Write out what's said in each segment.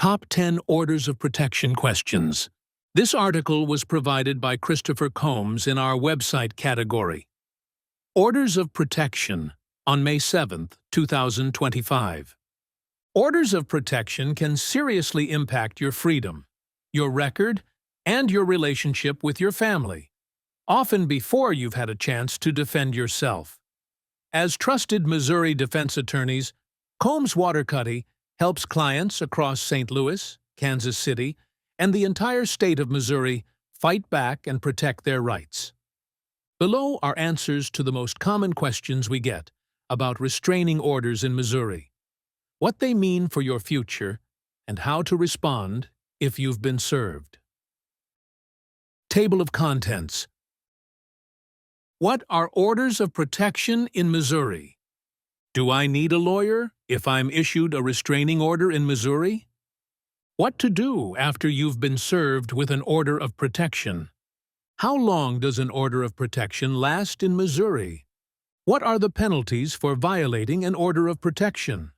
Top 10 Orders of Protection Questions. This article was provided by Christopher Combs in our website category. Orders of Protection on May 7, 2025. Orders of protection can seriously impact your freedom, your record, and your relationship with your family, often before you've had a chance to defend yourself. As trusted Missouri defense attorneys, Combs Waterkotte helps clients across St. Louis, Kansas City, and the entire state of Missouri fight back and protect their rights. Below are answers to the most common questions we get about restraining orders in Missouri, what they mean for your future, and how to respond if you've been served. Table of Contents. What are orders of protection in Missouri? Do I need a lawyer if I'm issued a restraining order in Missouri? What to do after you've been served with an order of protection? How long does an order of protection last in Missouri? What are the penalties for violating an order of protection?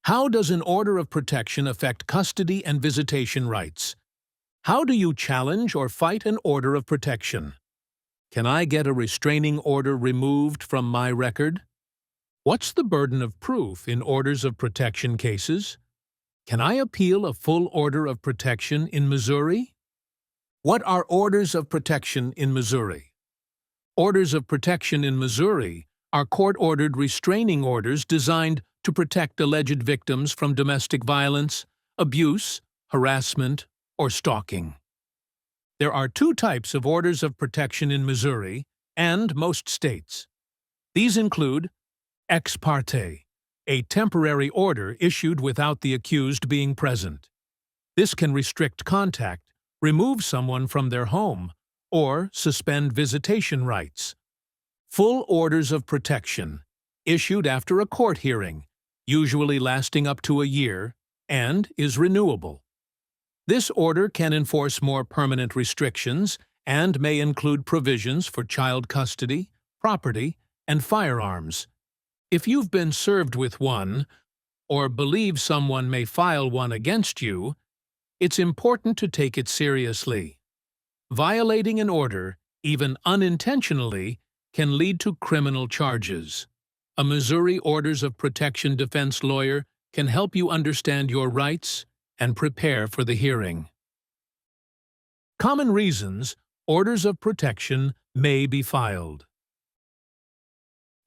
How does an order of protection affect custody and visitation rights? How do you challenge or fight an order of protection? Can I get a restraining order removed from my record? What's the burden of proof in orders of protection cases? Can I appeal a full order of protection in Missouri? What are orders of protection in Missouri? Orders of protection in Missouri are court-ordered restraining orders designed to protect alleged victims from domestic violence, abuse, harassment, or stalking. There are two types of orders of protection in Missouri and most states. These include ex parte, a temporary order issued without the accused being present. This can restrict contact, remove someone from their home, or suspend visitation rights. Full orders of protection, issued after a court hearing, usually lasting up to a year, and is renewable. This order can enforce more permanent restrictions and may include provisions for child custody, property, and firearms. If you've been served with one, or believe someone may file one against you, it's important to take it seriously. Violating an order, even unintentionally, can lead to criminal charges. A Missouri Orders of Protection defense lawyer can help you understand your rights and prepare for the hearing. Common reasons orders of protection may be filed.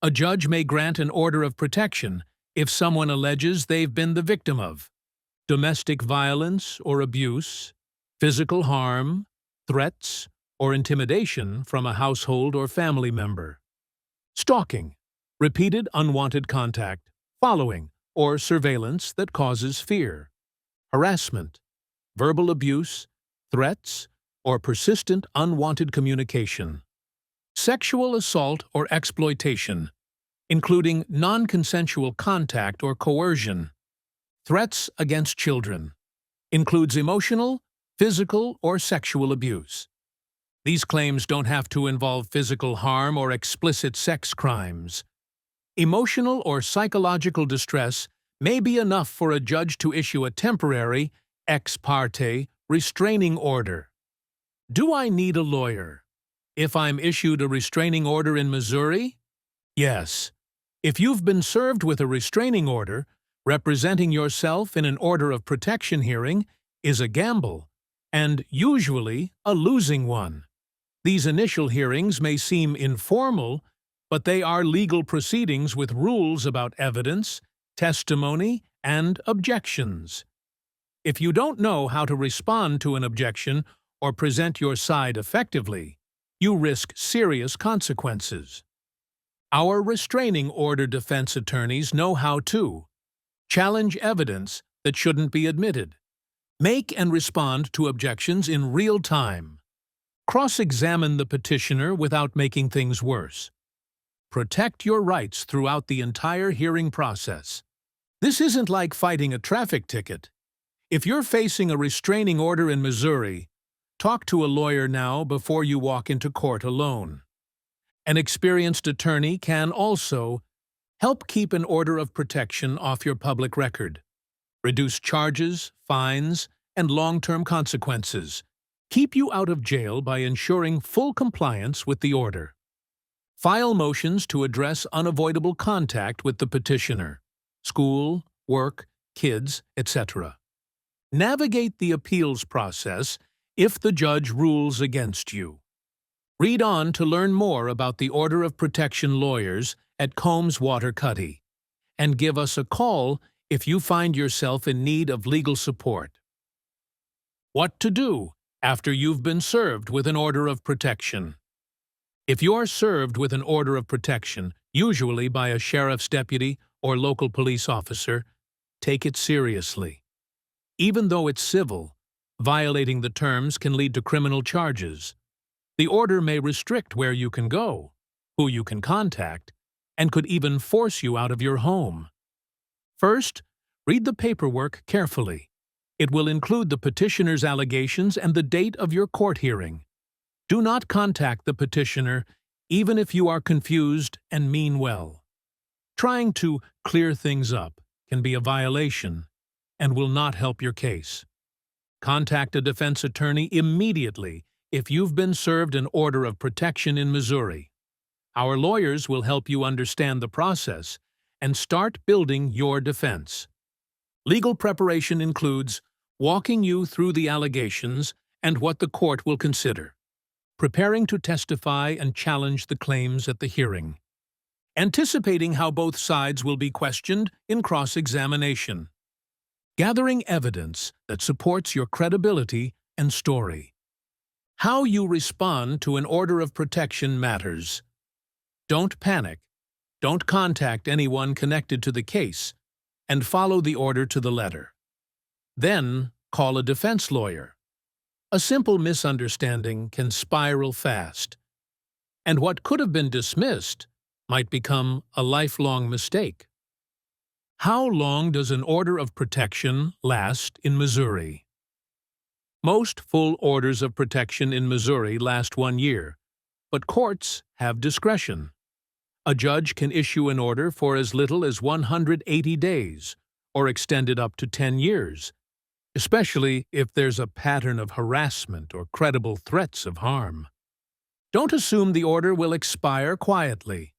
A judge may grant an order of protection if someone alleges they've been the victim of domestic violence or abuse, physical harm, threats, or intimidation from a household or family member, stalking, repeated unwanted contact, following, or surveillance that causes fear, harassment, verbal abuse, threats, or persistent unwanted communication, sexual assault or exploitation, including non-consensual contact or coercion, threats against children, includes emotional, physical, or sexual abuse. These claims don't have to involve physical harm or explicit sex crimes. Emotional or psychological distress may be enough for a judge to issue a temporary, ex parte, restraining order. Do I need a lawyer if I'm issued a restraining order in Missouri? Yes. If you've been served with a restraining order, representing yourself in an order of protection hearing is a gamble, and usually a losing one. These initial hearings may seem informal, but they are legal proceedings with rules about evidence, testimony, and objections. If you don't know how to respond to an objection or present your side effectively, you risk serious consequences. Our restraining order defense attorneys know how to challenge evidence that shouldn't be admitted, make and respond to objections in real time, cross-examine the petitioner without making things worse, protect your rights throughout the entire hearing process. This isn't like fighting a traffic ticket. If you're facing a restraining order in Missouri, talk to a lawyer now before you walk into court alone. An experienced attorney can also help keep an order of protection off your public record. reduce charges, fines, and long-term consequences, keep you out of jail by ensuring full compliance with the order. File motions to address unavoidable contact with the petitioner, school, work, kids, etc. Navigate the appeals process if the judge rules against you. Read on to learn more about the Order of Protection lawyers at Combs Waterkotte, and give us a call if you find yourself in need of legal support. What to do after you've been served with an order of protection? If you are served with an order of protection, usually by a sheriff's deputy or local police officer, take it seriously. Even though it's civil, violating the terms can lead to criminal charges. The order may restrict where you can go, who you can contact, and could even force you out of your home. First, read the paperwork carefully. It will include the petitioner's allegations and the date of your court hearing. Do not contact the petitioner, even if you are confused and mean well. Trying to clear things up can be a violation and will not help your case. Contact a defense attorney immediately if you've been served an order of protection in Missouri. Our lawyers will help you understand the process and start building your defense. Legal preparation includes walking you through the allegations and what the court will consider, preparing to testify and challenge the claims at the hearing, anticipating how both sides will be questioned in cross-examination, gathering evidence that supports your credibility and story. How you respond to an order of protection matters. Don't panic, don't contact anyone connected to the case, and follow the order to the letter. Then, call a defense lawyer. A simple misunderstanding can spiral fast, and what could have been dismissed might become a lifelong mistake. How long does an order of protection last in Missouri? Most full orders of protection in Missouri last 1 year, but courts have discretion. A judge can issue an order for as little as 180 days, or extend it up to 10 years, especially if there's a pattern of harassment or credible threats of harm. Don't assume the order will expire quietly.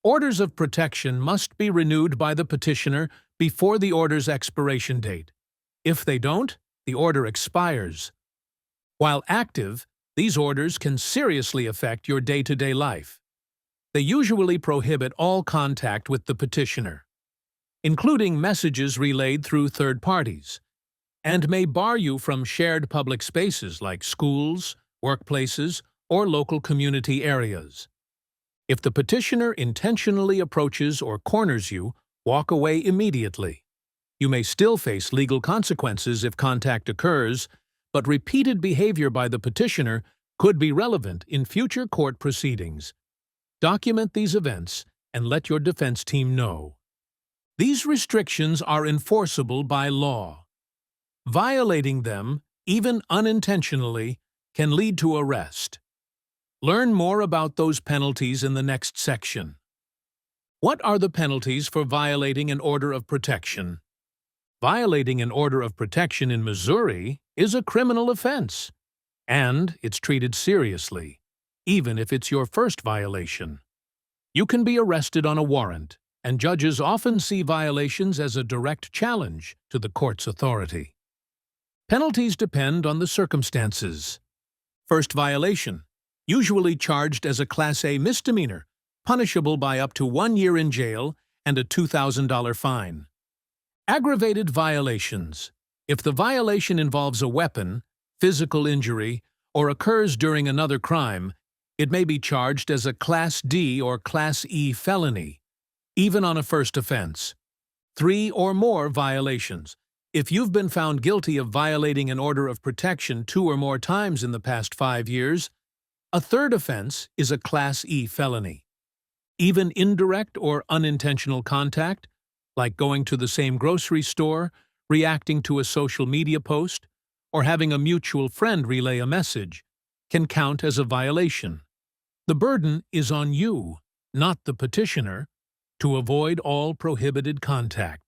Orders of protection must be renewed by the petitioner before the order's expiration date. If they don't, the order expires. While active, these orders can seriously affect your day-to-day life. They usually prohibit all contact with the petitioner, including messages relayed through third parties, and may bar you from shared public spaces like schools, workplaces, or local community areas. If the petitioner intentionally approaches or corners you, walk away immediately. You may still face legal consequences if contact occurs, but repeated behavior by the petitioner could be relevant in future court proceedings. Document these events and let your defense team know. These restrictions are enforceable by law. Violating them, even unintentionally, can lead to arrest. Learn more about those penalties in the next section. What are the penalties for violating an order of protection? Violating an order of protection in Missouri is a criminal offense, and it's treated seriously, even if it's your first violation. You can be arrested on a warrant, and judges often see violations as a direct challenge to the court's authority. Penalties depend on the circumstances. First violation, usually charged as a Class A misdemeanor, punishable by up to 1 year in jail and a $2,000 fine. Aggravated violations. If the violation involves a weapon, physical injury, or occurs during another crime, it may be charged as a Class D or Class E felony, even on a first offense. 3 or more violations. If you've been found guilty of violating an order of protection 2 or more times in the past 5 years, a third offense is a Class E felony. Even indirect or unintentional contact, like going to the same grocery store, reacting to a social media post, or having a mutual friend relay a message, can count as a violation. The burden is on you, not the petitioner, to avoid all prohibited contact.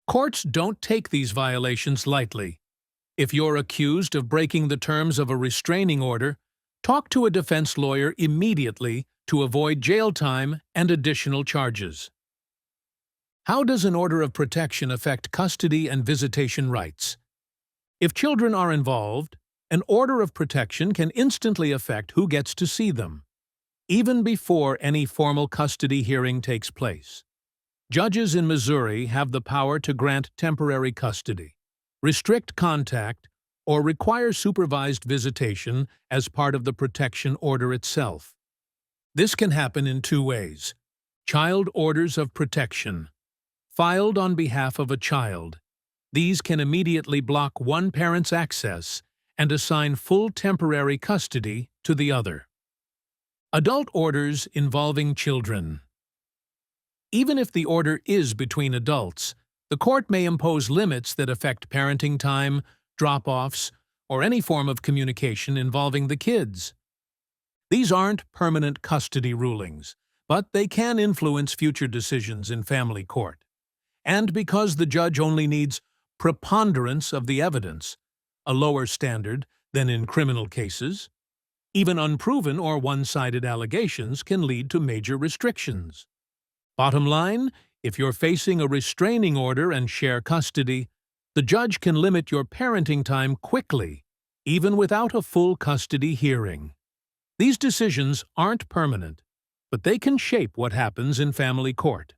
Courts don't take these violations lightly. If you're accused of breaking the terms of a restraining order, talk to a defense lawyer immediately to avoid jail time and additional charges. How does an order of protection affect custody and visitation rights? If children are involved, an order of protection can instantly affect who gets to see them, even before any formal custody hearing takes place. Judges in Missouri have the power to grant temporary custody, restrict contact, or require supervised visitation as part of the protection order itself. This can happen in two ways. Child orders of protection, filed on behalf of a child. These can immediately block one parent's access and assign full temporary custody to the other. Adult orders involving children. Even if the order is between adults, the court may impose limits that affect parenting time, drop-offs, or any form of communication involving the kids. These aren't permanent custody rulings, but they can influence future decisions in family court. And because the judge only needs preponderance of the evidence, a lower standard than in criminal cases, even unproven or one-sided allegations can lead to major restrictions. Bottom line, if you're facing a restraining order and share custody, the judge can limit your parenting time quickly, even without a full custody hearing. These decisions aren't permanent, but they can shape what happens in family court.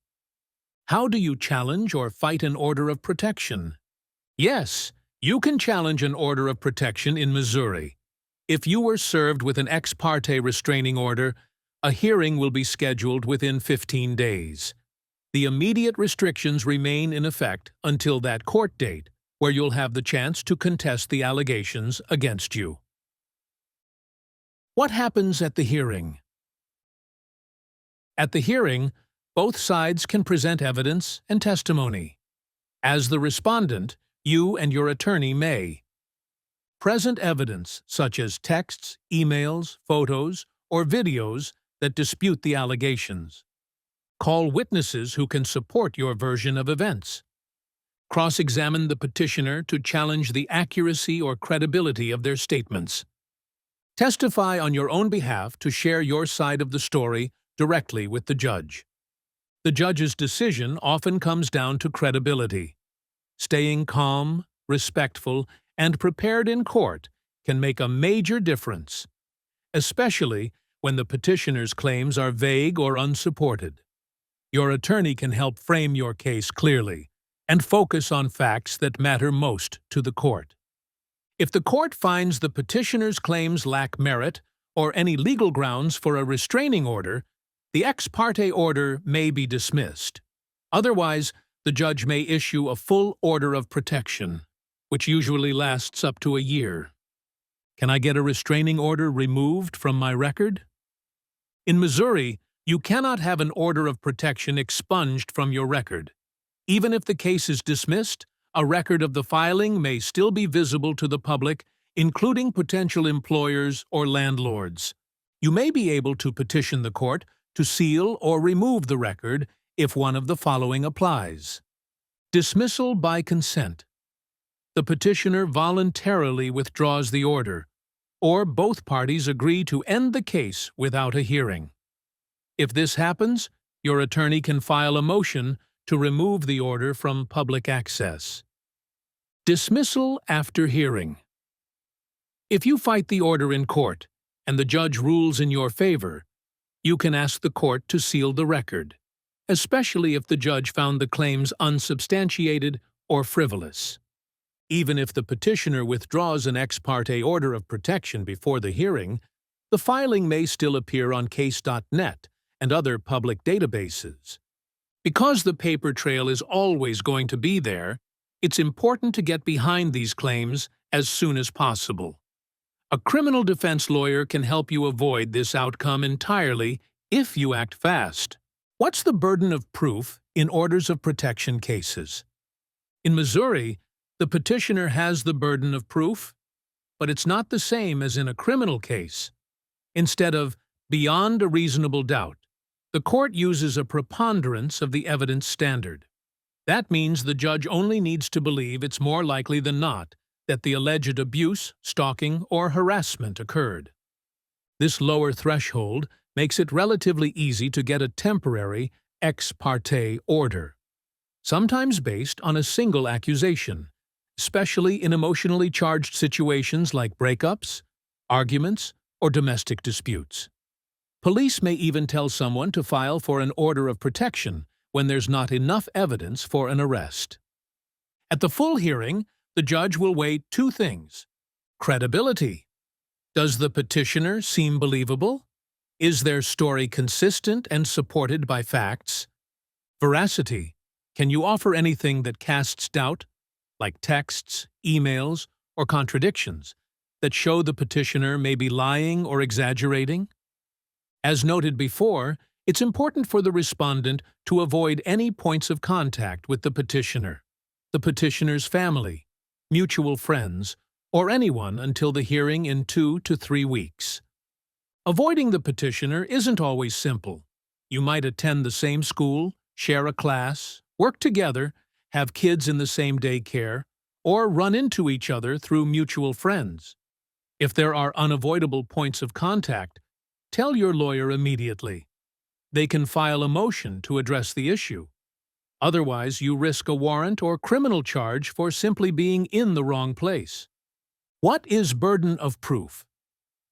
How do you challenge or fight an order of protection? Yes, you can challenge an order of protection in Missouri. If you were served with an ex parte restraining order, a hearing will be scheduled within 15 days. The immediate restrictions remain in effect until that court date, where you'll have the chance to contest the allegations against you. What happens at the hearing? At the hearing, both sides can present evidence and testimony. As the respondent, you and your attorney may present evidence such as texts, emails, photos, or videos that dispute the allegations. Call witnesses who can support your version of events. Cross-examine the petitioner to challenge the accuracy or credibility of their statements. Testify on your own behalf to share your side of the story directly with the judge. The judge's decision often comes down to credibility. Staying calm, respectful, and prepared in court can make a major difference, especially when the petitioner's claims are vague or unsupported. Your attorney can help frame your case clearly and focus on facts that matter most to the court. If the court finds the petitioner's claims lack merit or any legal grounds for a restraining order, the ex parte order may be dismissed. Otherwise, the judge may issue a full order of protection, which usually lasts up to a year. Can I get a restraining order removed from my record? In Missouri, you cannot have an order of protection expunged from your record. Even if the case is dismissed, a record of the filing may still be visible to the public, including potential employers or landlords. You may be able to petition the court to seal or remove the record if one of the following applies. Dismissal by consent. The petitioner voluntarily withdraws the order, or both parties agree to end the case without a hearing. If this happens, your attorney can file a motion to remove the order from public access. Dismissal after hearing. If you fight the order in court and the judge rules in your favor, you can ask the court to seal the record, especially if the judge found the claims unsubstantiated or frivolous. Even if the petitioner withdraws an ex parte order of protection before the hearing, the filing may still appear on case.net and other public databases. Because the paper trail is always going to be there, it's important to get behind these claims as soon as possible. A criminal defense lawyer can help you avoid this outcome entirely if you act fast. What's the burden of proof in orders of protection cases? In Missouri, the petitioner has the burden of proof, but it's not the same as in a criminal case. Instead of beyond a reasonable doubt, the court uses a preponderance of the evidence standard. That means the judge only needs to believe it's more likely than not that the alleged abuse, stalking, or harassment occurred. This lower threshold makes it relatively easy to get a temporary ex parte order, sometimes based on a single accusation, especially in emotionally charged situations like breakups, arguments, or domestic disputes. Police may even tell someone to file for an order of protection when there's not enough evidence for an arrest. At the full hearing, the judge will weigh two things: credibility. Does the petitioner seem believable? Is their story consistent and supported by facts? Veracity. Can you offer anything that casts doubt, like texts, emails, or contradictions, that show the petitioner may be lying or exaggerating? As noted before, it's important for the respondent to avoid any points of contact with the petitioner's family, mutual friends, or anyone until the hearing in 2 to 3 weeks. Avoiding the petitioner isn't always simple. You might attend the same school, share a class, work together, have kids in the same daycare, or run into each other through mutual friends. If there are unavoidable points of contact, tell your lawyer immediately. They can file a motion to address the issue. Otherwise, you risk a warrant or criminal charge for simply being in the wrong place. What is burden of proof?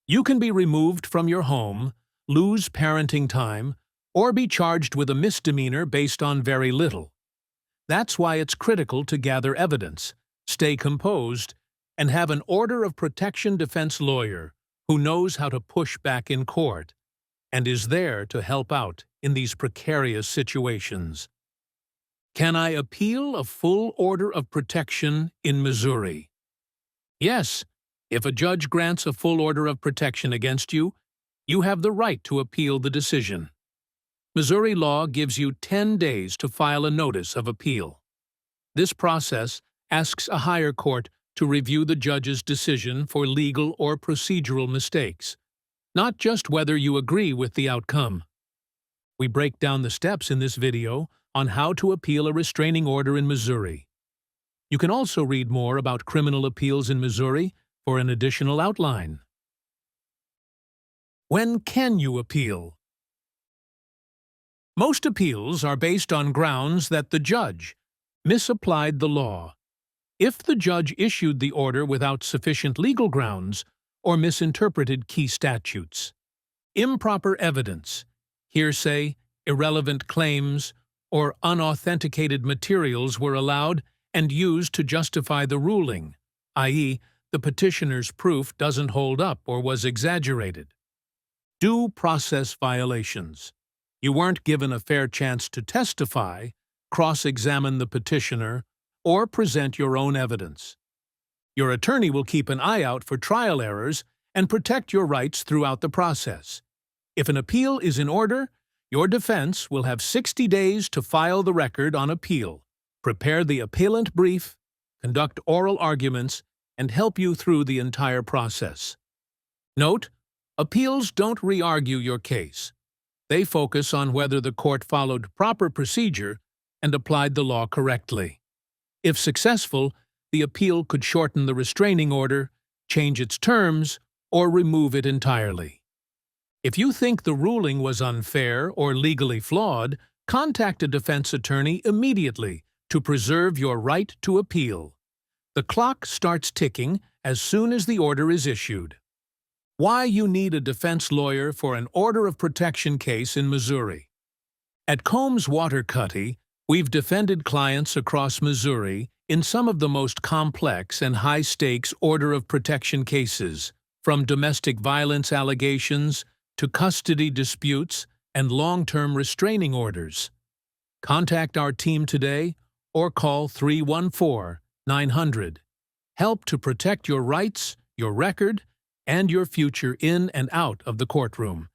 You can be removed from your home, lose parenting time, or be charged with a misdemeanor based on very little. That's why it's critical to gather evidence, stay composed, and have an order of protection defense lawyer who knows how to push back in court and is there to help out in these precarious situations. Can I appeal a full order of protection in Missouri? Yes, if a judge grants a full order of protection against you, you have the right to appeal the decision. Missouri law gives you 10 days to file a notice of appeal. This process asks a higher court to review the judge's decision for legal or procedural mistakes, not just whether you agree with the outcome. We break down the steps in this video on how to appeal a restraining order in Missouri. You can also read more about criminal appeals in Missouri for an additional outline. When can you appeal? Most appeals are based on grounds that the judge misapplied the law. If the judge issued the order without sufficient legal grounds or misinterpreted key statutes, improper evidence, hearsay, irrelevant claims, or unauthenticated materials were allowed and used to justify the ruling, i.e., the petitioner's proof doesn't hold up or was exaggerated. Due process violations. You weren't given a fair chance to testify, cross-examine the petitioner, or present your own evidence. Your attorney will keep an eye out for trial errors and protect your rights throughout the process. If an appeal is in order, your defense will have 60 days to file the record on appeal, prepare the appellant brief, conduct oral arguments, and help you through the entire process. Note, appeals don't re-argue your case. They focus on whether the court followed proper procedure and applied the law correctly. If successful, the appeal could shorten the restraining order, change its terms, or remove it entirely. If you think the ruling was unfair or legally flawed, contact a defense attorney immediately to preserve your right to appeal. The clock starts ticking as soon as the order is issued. Why you need a defense lawyer for an order of protection case in Missouri. At Combs Waterkotte, we've defended clients across Missouri in some of the most complex and high-stakes order of protection cases, from domestic violence allegations to custody disputes and long-term restraining orders. Contact our team today or call 314-900. Help to protect your rights, your record, and your future in and out of the courtroom.